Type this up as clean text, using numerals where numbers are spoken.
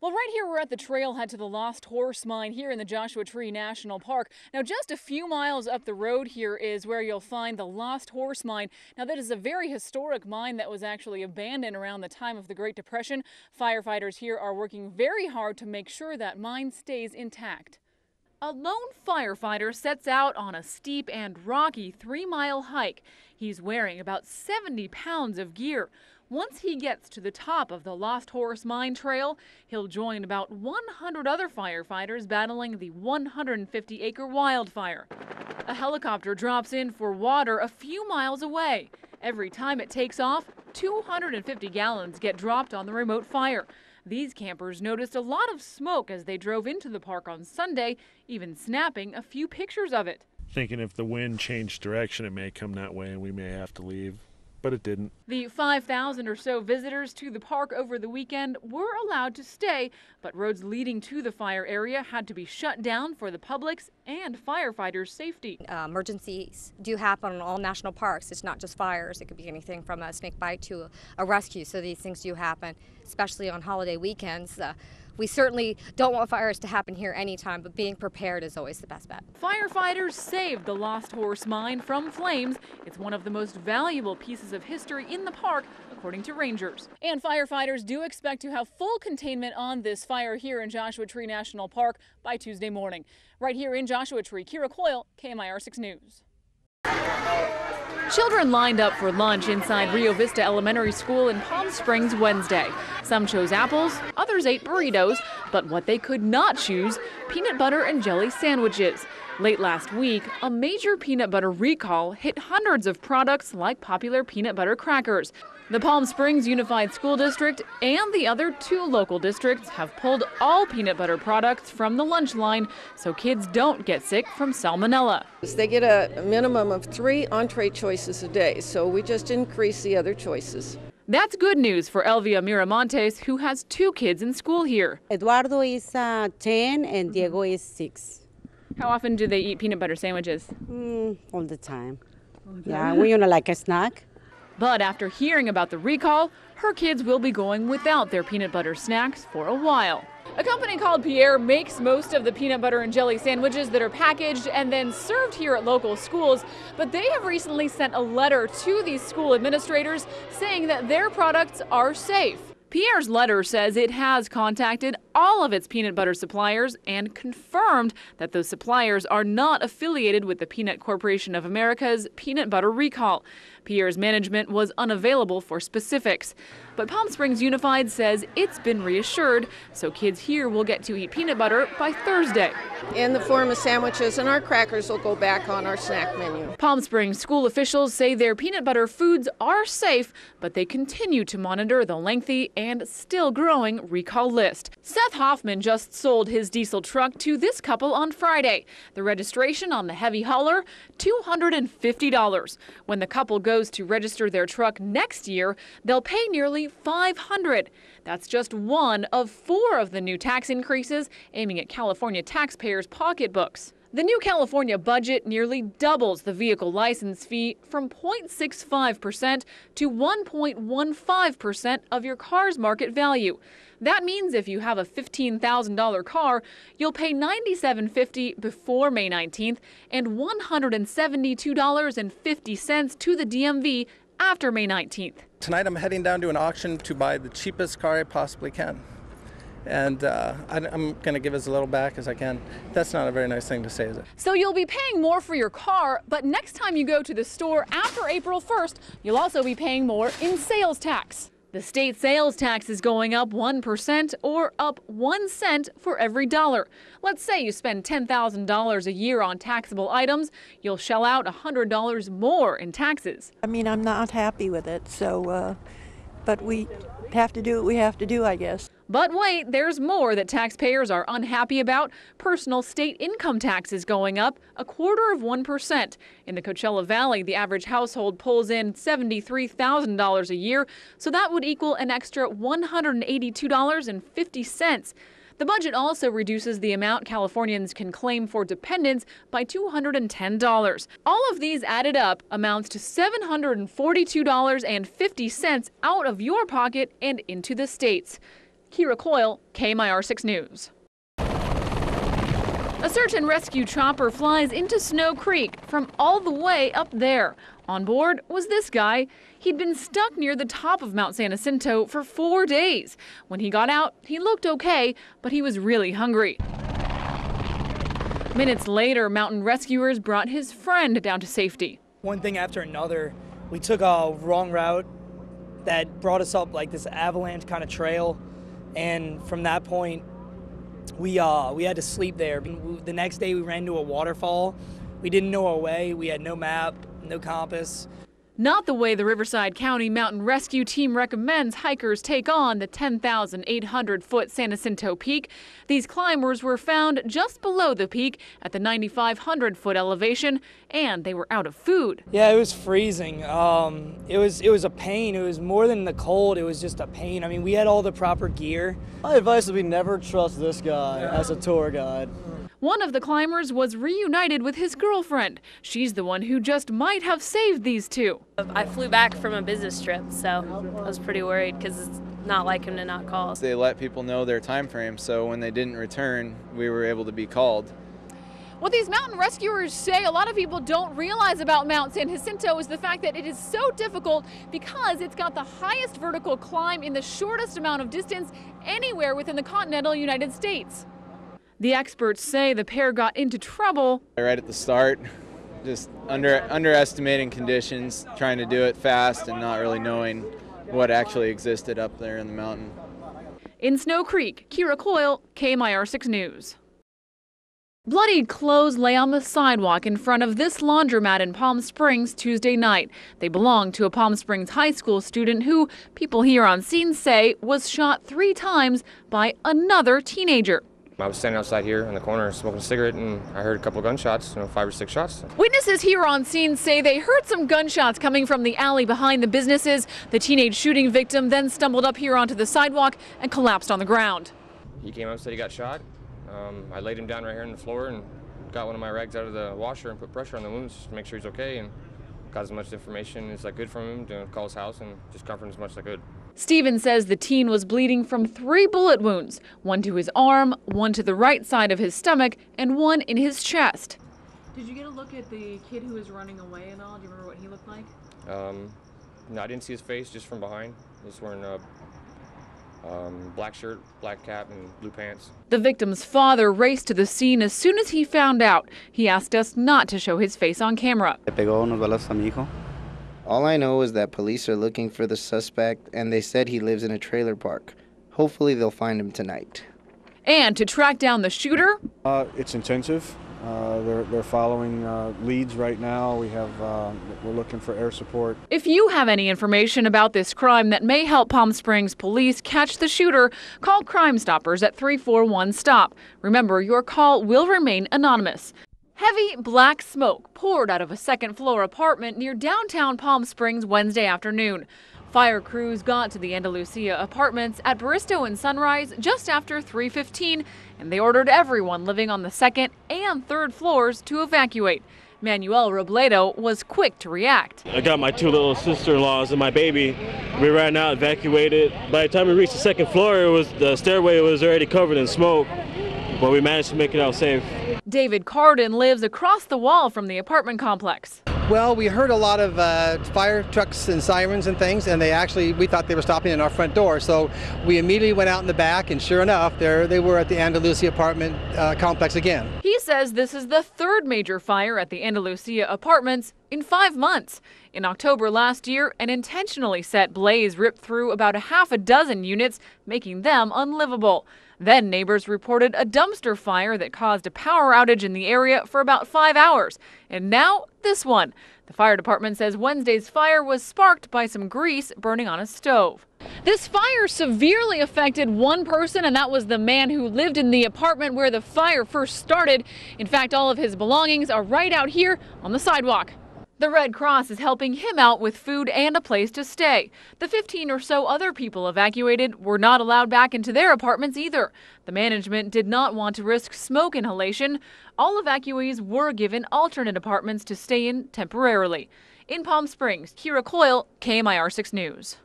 Well, right here we're at the trailhead to the Lost Horse Mine here in the Joshua Tree National Park. Now, just a few miles up the road here is where you'll find the Lost Horse Mine. Now, that is a very historic mine that was actually abandoned around the time of the Great Depression. Firefighters here are working very hard to make sure that mine stays intact. A lone firefighter sets out on a steep and rocky 3-mile hike. He's wearing about 70 pounds of gear. Once he gets to the top of the Lost Horse Mine Trail, he'll join about 100 other firefighters battling the 150-acre wildfire. A helicopter drops in for water a few miles away. Every time it takes off, 250 gallons get dropped on the remote fire. These campers noticed a lot of smoke as they drove into the park on Sunday, even snapping a few pictures of it. Thinking if the wind changed direction, it may come that way and we may have to leave. But it didn't. The 5,000 or so visitors to the park over the weekend were allowed to stay, but roads leading to the fire area had to be shut down for the public's and firefighters' safety. Emergencies do happen in all national parks. It's not just fires. It could be anything from a snake bite to a rescue. So these things do happen, especially on holiday weekends. We certainly don't want fires to happen here anytime, but being prepared is always the best bet. Firefighters saved the Lost Horse Mine from flames. It's one of the most valuable pieces of history in the park, according to rangers. And firefighters do expect to have full containment on this fire here in Joshua Tree National Park by Tuesday morning. Right here in Joshua Tree, Ciara Coyle, KMIR 6 News. Children lined up for lunch inside Rio Vista Elementary School in Palm Springs Wednesday. Some chose apples, others ate burritos, but what they could not choose, peanut butter and jelly sandwiches. Late last week, a major peanut butter recall hit hundreds of products like popular peanut butter crackers. The Palm Springs Unified School District and the other 2 local districts have pulled all peanut butter products from the lunch line so kids don't get sick from salmonella. They get a minimum of 3 entree choices a day, so we just increase the other choices. That's good news for Elvia Miramontes, who has 2 kids in school here. Eduardo is 10 and Diego is 6. How often do they eat peanut butter sandwiches? All the time. Yeah, we like a snack. But after hearing about the recall, her kids will be going without their peanut butter snacks for a while. A company called Pierre makes most of the peanut butter and jelly sandwiches that are packaged and then served here at local schools, but they have recently sent a letter to these school administrators saying that their products are safe. Pierre's letter says it has contacted all of its peanut butter suppliers and confirmed that those suppliers are not affiliated with the Peanut Corporation of America's peanut butter recall. Pierre's management was unavailable for specifics. But Palm Springs Unified says it's been reassured, so kids here will get to eat peanut butter by Thursday. In the form of sandwiches, and our crackers will go back on our snack menu. Palm Springs school officials say their peanut butter foods are safe, but they continue to monitor the lengthy and still growing recall list. Seth Hoffman just sold his diesel truck to this couple on Friday. The registration on the heavy hauler, $250. When the couple goes to register their truck next year, they'll pay nearly $500. That's just one of 4 of the new tax increases aiming at California taxpayers' pocketbooks. The new California budget nearly doubles the vehicle license fee from 0.65% to 1.15% of your car's market value. That means if you have a $15,000 car, you'll pay $97.50 before May 19th and $172.50 to the DMV after May 19th. Tonight I'm heading down to an auction to buy the cheapest car I possibly can. And I'm going to give as little back as I can. That's not a very nice thing to say, is it? So you'll be paying more for your car, but next time you go to the store after April 1st, you'll also be paying more in sales tax. The state sales tax is going up 1% or up 1 cent for every dollar. Let's say you spend $10,000 a year on taxable items, you'll shell out $100 more in taxes. I mean, I'm not happy with it, so, but we have to do what we have to do, I guess. But wait, there's more that taxpayers are unhappy about. Personal state income taxes going up 0.25%. In the Coachella Valley, the average household pulls in $73,000 a year, so that would equal an extra $182.50. The budget also reduces the amount Californians can claim for dependents by $210. All of these added up amounts to $742.50 out of your pocket and into the state's. Ciara Coyle, KMIR 6 News. A search and rescue chopper flies into Snow Creek from all the way up there. On board was this guy. He'd been stuck near the top of Mount San Jacinto for 4 days. When he got out, he looked okay, but he was really hungry. Minutes later, mountain rescuers brought his friend down to safety. One thing after another, we took a wrong route that brought us up like this avalanche kind of trail, and from that point, we had to sleep there. The next day we ran into a waterfall. We didn't know our way. We had no map, no compass. Not the way the Riverside County Mountain Rescue Team recommends hikers take on the 10,800-foot San Jacinto Peak. These climbers were found just below the peak at the 9,500-foot elevation, and they were out of food. Yeah, it was freezing. It was a pain. It was more than the cold. It was just a pain. I mean, we had all the proper gear. My advice would be never trust this guy as a tour guide. One of the climbers was reunited with his girlfriend. She's the one who just might have saved these two. I flew back from a business trip, so I was pretty worried because it's not like him to not call. They let people know their time frame, so when they didn't return, we were able to be called. What these mountain rescuers say a lot of people don't realize about Mount San Jacinto is the fact that it is so difficult because it's got the highest vertical climb in the shortest amount of distance anywhere within the continental United States. The experts say the pair got into trouble Right at the start, just underestimating conditions, trying to do it fast and not really knowing what actually existed up there in the mountain. In Snow Creek, Ciara Coyle, KMIR 6 News. Bloodied clothes lay on the sidewalk in front of this laundromat in Palm Springs Tuesday night. They belong to a Palm Springs high school student who, people here on scene say, was shot 3 times by another teenager. I was standing outside here in the corner smoking a cigarette, and I heard a couple gunshots, 5 or 6 shots. Witnesses here on scene say they heard some gunshots coming from the alley behind the businesses. The teenage shooting victim then stumbled up here onto the sidewalk and collapsed on the ground. He came up and said he got shot. I laid him down right here on the floor and got one of my rags out of the washer and put pressure on the wounds just to make sure he's okay, and got as much information as I could from him to call his house and just comfort him as much as I could. Stephen says the teen was bleeding from 3 bullet wounds, 1 to his arm, 1 to the right side of his stomach, and 1 in his chest. Did you get a look at the kid who was running away at all? Do you remember what he looked like? No, I didn't see his face, just from behind. He was wearing a black shirt, black cap, and blue pants. The victim's father raced to the scene as soon as he found out. He asked us not to show his face on camera. All I know is that police are looking for the suspect, and they said he lives in a trailer park. Hopefully they'll find him tonight. And to track down the shooter? It's intensive. They're following leads right now. We're looking for air support. If you have any information about this crime that may help Palm Springs police catch the shooter, call Crime Stoppers at 341-STOP. Remember, your call will remain anonymous. Heavy black smoke poured out of a second-floor apartment near downtown Palm Springs Wednesday afternoon. Fire crews got to the Andalusia apartments at Bristow and Sunrise just after 3:15, and they ordered everyone living on the second and third floors to evacuate. Manuel Robledo was quick to react. I got my 2 little sister-in-laws and my baby. We ran out, evacuated. By the time we reached the second floor, the stairway was already covered in smoke, but we managed to make it out safe. David Carden lives across the wall from the apartment complex. Well, we heard a lot of fire trucks and sirens and things, and we thought they were stopping in our front door. So we immediately went out in the back, and sure enough, there they were at the Andalusia apartment complex again. He says this is the 3rd major fire at the Andalusia apartments in 5 months. In October last year, an intentionally set blaze ripped through about a half a dozen units, making them unlivable. Then neighbors reported a dumpster fire that caused a power outage in the area for about 5 hours. And now, this one. The fire department says Wednesday's fire was sparked by some grease burning on a stove. This fire severely affected one person, and that was the man who lived in the apartment where the fire first started. In fact, all of his belongings are right out here on the sidewalk. The Red Cross is helping him out with food and a place to stay. The 15 or so other people evacuated were not allowed back into their apartments either. The management did not want to risk smoke inhalation. All evacuees were given alternate apartments to stay in temporarily. In Palm Springs, Ciara Coyle, KMIR 6 News.